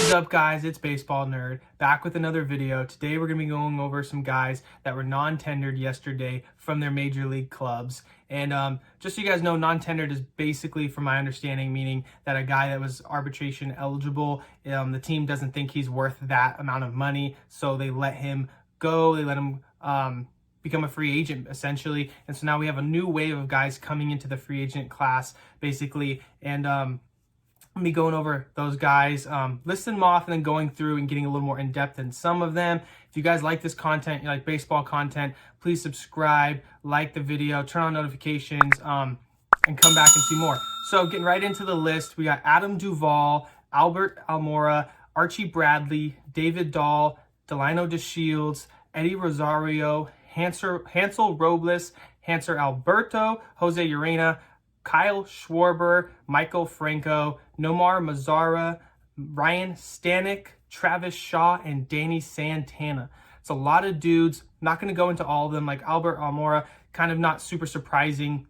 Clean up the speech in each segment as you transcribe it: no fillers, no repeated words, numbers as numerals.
What's up, guys? It's Baseball Nerd back with another video. Today we're going to be going over some guys that were non-tendered yesterday from their major league clubs. And just so you guys know, non-tendered is basically, from my understanding, meaning that a guy that was arbitration eligible, the team doesn't think he's worth that amount of money, so they let him go. They let him become a free agent, essentially. And so now we have a new wave of guys coming into the free agent class, basically. And me going over those guys, listing them off, and then going through and getting a little more in depth in some of them. If you guys like this content, you like baseball content, please subscribe, like the video, turn on notifications, and come back and see more. So getting right into the list, we got Adam Duvall, Albert Almora, Archie Bradley, David Dahl, Delino DeShields, Eddie Rosario, Hansel Robles, Hanser Alberto, Jose Urena, Kyle Schwarber, Michael Franco, Nomar Mazara, Ryan Stanek, Travis Shaw, and Danny Santana. It's a lot of dudes. I'm not going to go into all of them. Like Albert Almora, kind of not super surprising.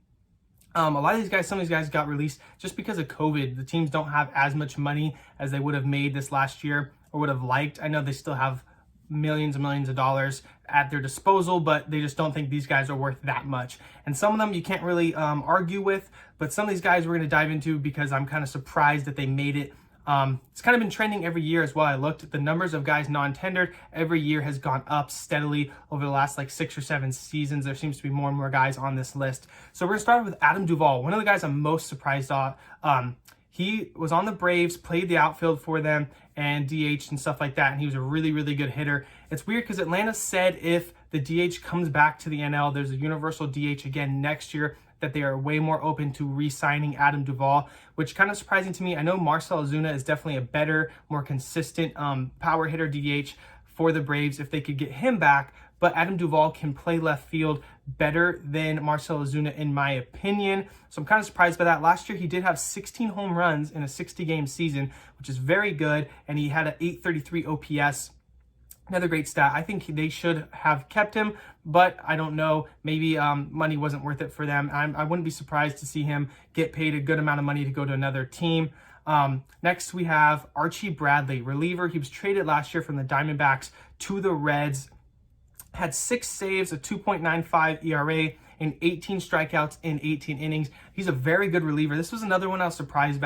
A lot of these guys, some of these guys got released just because of COVID. The teams don't have as much money as they would have made this last year or would have liked. I know they still have millions and millions of dollars at their disposal, but they just don't think these guys are worth that much. And some of them you can't really argue with, but some of these guys we're going to dive into because I'm kind of surprised that they made it. It's kind of been trending every year as well. I looked at the numbers of guys non-tendered. Every year has gone up steadily over the last like 6 or 7 seasons. There seems to be more and more guys on this list. So we're going to start with Adam Duvall, one of the guys I'm most surprised of. He was on the Braves, played the outfield for them, and DH and stuff like that, and he was a really, really good hitter. It's weird because Atlanta said if the DH comes back to the NL, there's a universal DH again next year, that they are way more open to re-signing Adam Duvall, which kind of surprising to me. I know Marcell Ozuna is definitely a better, more consistent power hitter DH for the Braves if they could get him back, but Adam Duvall can play left field better than Marcell Ozuna, in my opinion. So I'm kind of surprised by that. Last year, he did have 16 home runs in a 60-game season, which is very good, and he had an 833 OPS. Another great stat. I think they should have kept him, but I don't know. Maybe money wasn't worth it for them. I wouldn't be surprised to see him get paid a good amount of money to go to another team. Next, we have Archie Bradley, reliever. He was traded last year from the Diamondbacks to the Reds. Had 6 saves, a 2.95 ERA, and 18 strikeouts in 18 innings. He's a very good reliever. This was another one I was surprised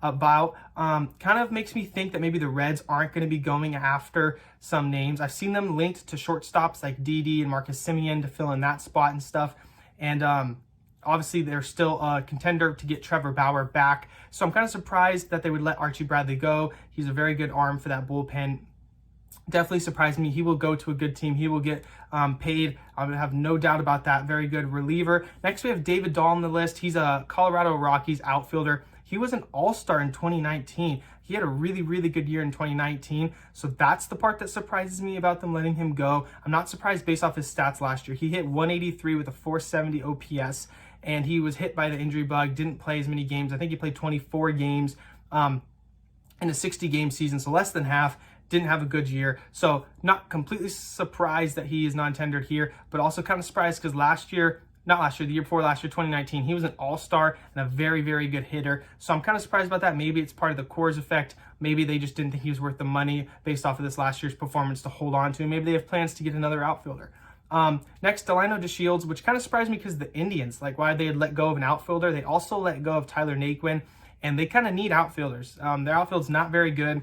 about. Kind of makes me think that maybe the Reds aren't going to be going after some names. I've seen them linked to shortstops like Didi and Marcus Semien to fill in that spot and stuff. And obviously, they're still a contender to get Trevor Bauer back. So I'm kind of surprised that they would let Archie Bradley go. He's a very good arm for that bullpen. Definitely surprised me. He will go to a good team. He will get paid. I have no doubt about that. Very good reliever. Next, we have David Dahl on the list. He's a Colorado Rockies outfielder. He was an all-star in 2019. He had a really, really good year in 2019. So that's the part that surprises me about them letting him go. I'm not surprised based off his stats last year. He hit 183 with a 470 OPS, and he was hit by the injury bug, didn't play as many games. I think he played 24 games in a 60-game season, so less than half. Didn't have a good year. So not completely surprised that he is non-tendered here, but also kind of surprised because the year before last year, 2019, he was an all-star and a very, very good hitter. So I'm kind of surprised about that. Maybe it's part of the Coors effect. Maybe they just didn't think he was worth the money based off of this last year's performance to hold on to. Maybe they have plans to get another outfielder. Next, Delino DeShields, which kind of surprised me because the Indians, like why they had let go of an outfielder. They also let go of Tyler Naquin, and they kind of need outfielders. Their outfield's not very good.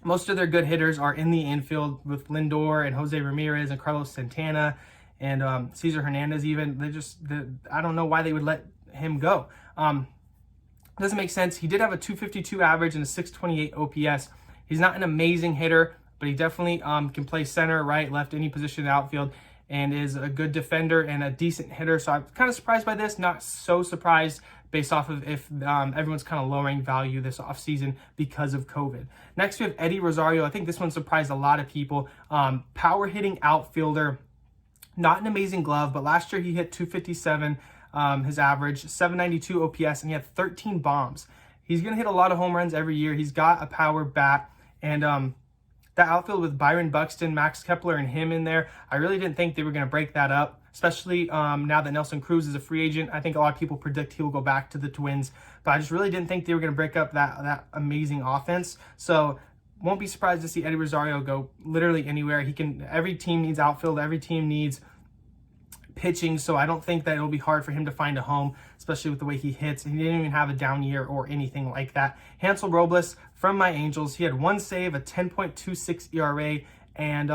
Most of their good hitters are in the infield with Lindor and Jose Ramirez and Carlos Santana and Cesar Hernandez even. I don't know why they would let him go. Doesn't make sense. He did have a 252 average and a 628 OPS. He's not an amazing hitter, but he definitely can play center, right, left, any position in the outfield, and is a good defender and a decent hitter. So I'm kind of surprised by this. Not so surprised based off of if everyone's kind of lowering value this offseason because of COVID. Next, we have Eddie Rosario. I think this one surprised a lot of people. Power hitting outfielder, not an amazing glove, but last year he hit 257, his average, 792 OPS, and he had 13 bombs. He's going to hit a lot of home runs every year. He's got a power bat, and that outfield with Byron Buxton, Max Kepler, and him in there, I really didn't think they were going to break that up. especially now that Nelson Cruz is a free agent. I think a lot of people predict he will go back to the Twins, but I just really didn't think they were going to break up that amazing offense. So won't be surprised to see Eddie Rosario go literally anywhere. Every team needs outfield, every team needs pitching, so I don't think that it'll be hard for him to find a home, especially with the way he hits. He didn't even have a down year or anything like that. Hansel Robles from my Angels, he had 1 save, a 10.26 ERA, and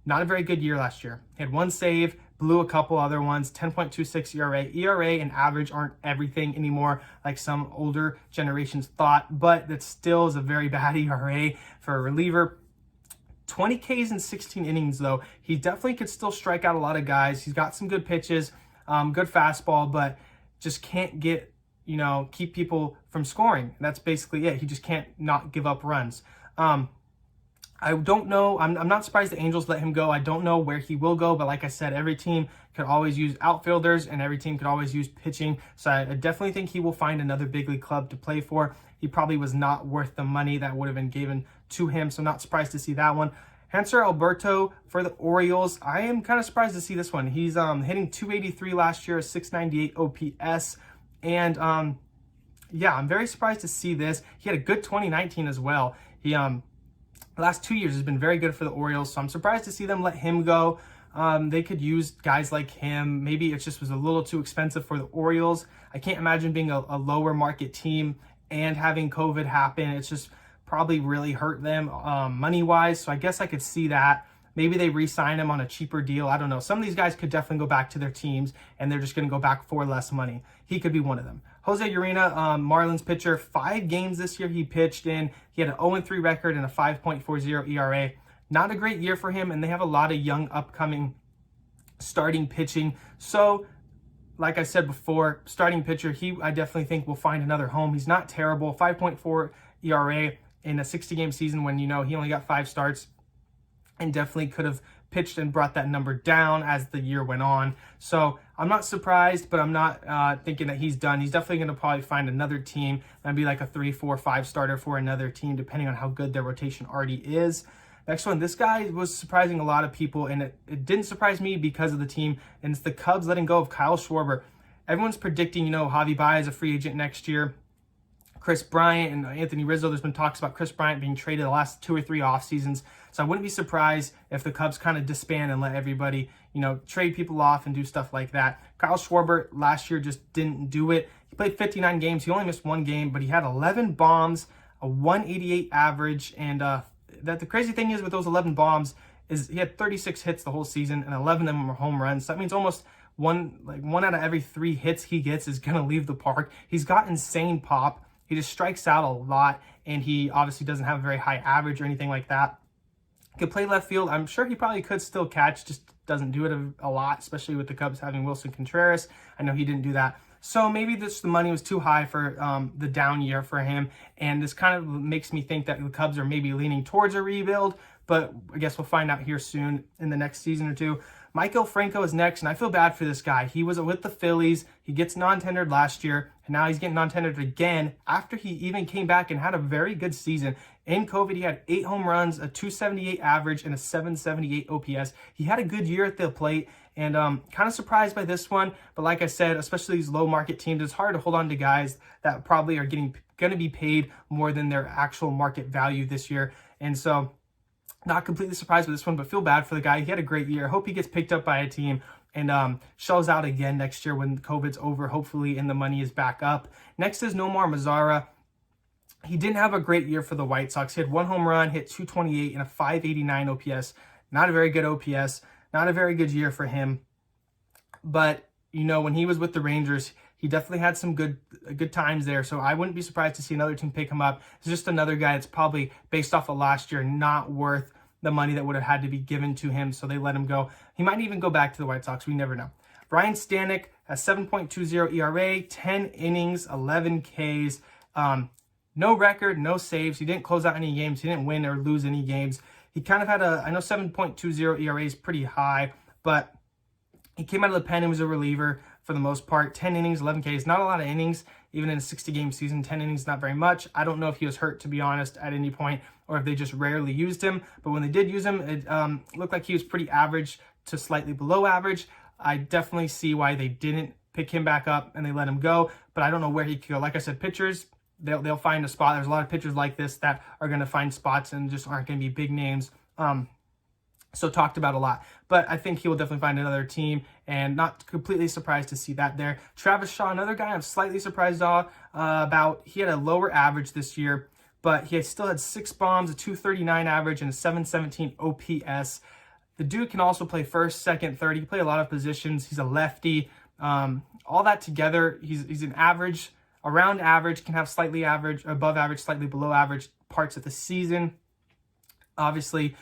not a very good year last year. He had 1 save, blew a couple other ones, 10.26 ERA. ERA and average aren't everything anymore like some older generations thought, but that still is a very bad ERA for a reliever. 20 Ks in 16 innings, though. He definitely could still strike out a lot of guys. He's got some good pitches, good fastball, but just can't keep people from scoring. That's basically it. He just can't not give up runs. I don't know. I'm not surprised the Angels let him go. I don't know where he will go, but like I said, every team could always use outfielders and every team could always use pitching. So I definitely think he will find another big league club to play for. He probably was not worth the money that would have been given to him, so not surprised to see that one. Hanser Alberto for the Orioles. I am kind of surprised to see this one. He's hitting 283 last year, 698 OPS, and yeah, I'm very surprised to see this. He had a good 2019 as well. He the last 2 years has been very good for the Orioles, so I'm surprised to see them let him go. They could use guys like him. Maybe it just was a little too expensive for the Orioles. I can't imagine being a lower market team and having COVID happen. It's just probably really hurt them money-wise, so I guess I could see that. Maybe they re-sign him on a cheaper deal. I don't know. Some of these guys could definitely go back to their teams, and they're just going to go back for less money. He could be one of them. Jose Urena, Marlins pitcher, 5 games this year he pitched in. He had an 0-3 record and a 5.40 ERA. Not a great year for him, and they have a lot of young upcoming starting pitching. So, like I said before, starting pitcher, I definitely think will find another home. He's not terrible. 5.4 ERA in a 60-game season when, he only got 5 starts, and definitely could have pitched and brought that number down as the year went on. So I'm not surprised, but I'm not thinking that he's done. He's definitely going to probably find another team and be like a 3, 4, 5 starter for another team, depending on how good their rotation already is. Next one, this guy was surprising a lot of people, and it didn't surprise me because of the team, and it's the Cubs letting go of Kyle Schwarber. Everyone's predicting, Javi Baez is a free agent next year. Chris Bryant and Anthony Rizzo, there's been talks about Chris Bryant being traded the last 2 or 3 off seasons. So I wouldn't be surprised if the Cubs kind of disband and let everybody, trade people off and do stuff like that. Kyle Schwarber last year just didn't do it. He played 59 games. He only missed 1 game, but he had 11 bombs, a 188 average. And that the crazy thing is with those 11 bombs is he had 36 hits the whole season, and 11 of them were home runs. So that means almost one out of every 3 hits he gets is going to leave the park. He's got insane pop. He just strikes out a lot, and he obviously doesn't have a very high average or anything like that. He could play left field. I'm sure he probably could still catch, just doesn't do it a lot, especially with the Cubs having Wilson Contreras. I know he didn't do that. So maybe the money was too high for the down year for him, and this kind of makes me think that the Cubs are maybe leaning towards a rebuild, but I guess we'll find out here soon in the next season or two. Michael Franco is next, and I feel bad for this guy. He was with the Phillies. He gets non-tendered last year, and now he's getting non-tendered again after he even came back and had a very good season. In COVID, he had 8 home runs, a 278 average, and a 778 OPS. He had a good year at the plate, and kind of surprised by this one. But like I said, especially these low-market teams, it's hard to hold on to guys that probably are going to be paid more than their actual market value this year. And so, not completely surprised with this one, but feel bad for the guy. He had a great year. Hope he gets picked up by a team and shells out again next year when COVID's over, hopefully, and the money is back up. Next is Nomar Mazara. He didn't have a great year for the White Sox. He had 1 home run, hit 228 and a 589 OPS. Not a very good OPS. Not a very good year for him. But, when he was with the Rangers, he definitely had some good times there, so I wouldn't be surprised to see another team pick him up. It's just another guy that's probably, based off of last year, not worth the money that would have had to be given to him, so they let him go. He might even go back to the White Sox. We never know. Brian Stanek has 7.20 ERA, 10 innings, 11 Ks. No record, no saves. He didn't close out any games. He didn't win or lose any games. He kind of had I know 7.20 ERA is pretty high, but he came out of the pen and was a reliever for the most part. 10 innings, 11 Ks. Not a lot of innings, even in a 60-game season. 10 innings, not very much. I don't know if he was hurt, to be honest, at any point, or if they just rarely used him. But when they did use him, it looked like he was pretty average to slightly below average. I definitely see why they didn't pick him back up and they let him go, but I don't know where he could go. Like I said, pitchers, they'll find a spot. There's a lot of pitchers like this that are going to find spots and just aren't going to be big names. So talked about a lot, but I think he will definitely find another team, and not completely surprised to see that there. Travis Shaw, another guy I'm slightly surprised about. He had a lower average this year, but he still had 6 bombs, a 239 average, and a 717 OPS. The dude can also play first, second, third. He can play a lot of positions. He's a lefty. All that together, he's an average, around average, can have slightly average, above average, slightly below average parts of the season. Obviously,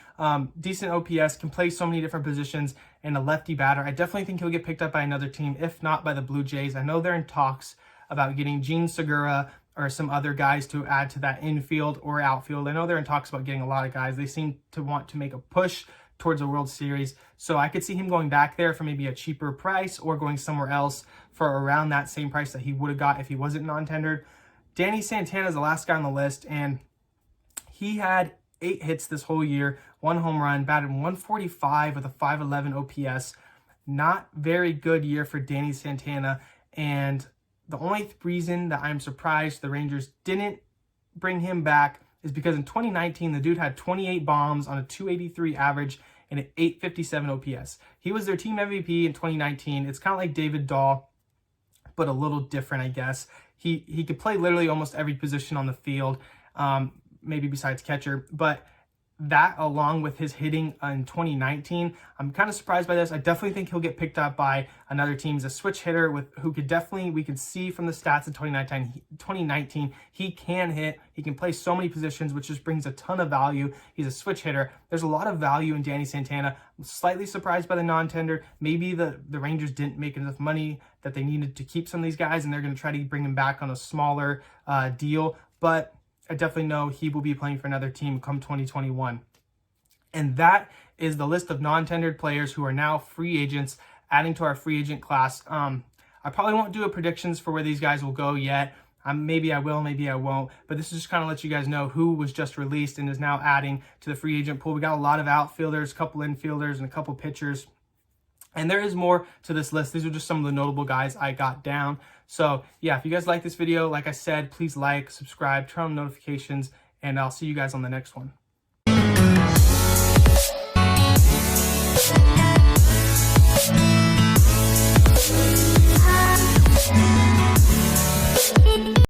decent OPS, can play so many different positions, and a lefty batter. I definitely think he'll get picked up by another team, if not by the Blue Jays. I know they're in talks about getting Gene Segura or some other guys to add to that infield or outfield. I know they're in talks about getting a lot of guys. They seem to want to make a push towards a World Series. So I could see him going back there for maybe a cheaper price, or going somewhere else for around that same price that he would have got if he wasn't non-tendered. Danny Santana is the last guy on the list, and he had 8 hits this whole year, 1 home run, batted 145 with a 511 OPS. Not very good year for Danny Santana, and the only reason that I'm surprised the Rangers didn't bring him back is because in 2019, the dude had 28 bombs on a 283 average and an 857 OPS. He was their team MVP in 2019. It's kind of like David Dahl, but a little different, I guess. He could play literally almost every position on the field, maybe besides catcher, but that, along with his hitting in 2019, I'm kind of surprised by this. I definitely think he'll get picked up by another team. He's a switch hitter who could definitely, we can see from the stats in 2019, he can hit. He can play so many positions, which just brings a ton of value. He's a switch hitter. There's a lot of value in Danny Santana. I'm slightly surprised by the non-tender. Maybe the Rangers didn't make enough money that they needed to keep some of these guys, and they're going to try to bring him back on a smaller deal. But I definitely know he will be playing for another team come 2021. And that is the list of non-tendered players who are now free agents, adding to our free agent class. I probably won't do a predictions for where these guys will go yet. Maybe I will, maybe I won't. But this is just kind of let you guys know who was just released and is now adding to the free agent pool. We got a lot of outfielders, a couple infielders, and a couple pitchers. And there is more to this list. These are just some of the notable guys I got down. So yeah, if you guys like this video, like I said, please like, subscribe, turn on notifications, and I'll see you guys on the next one.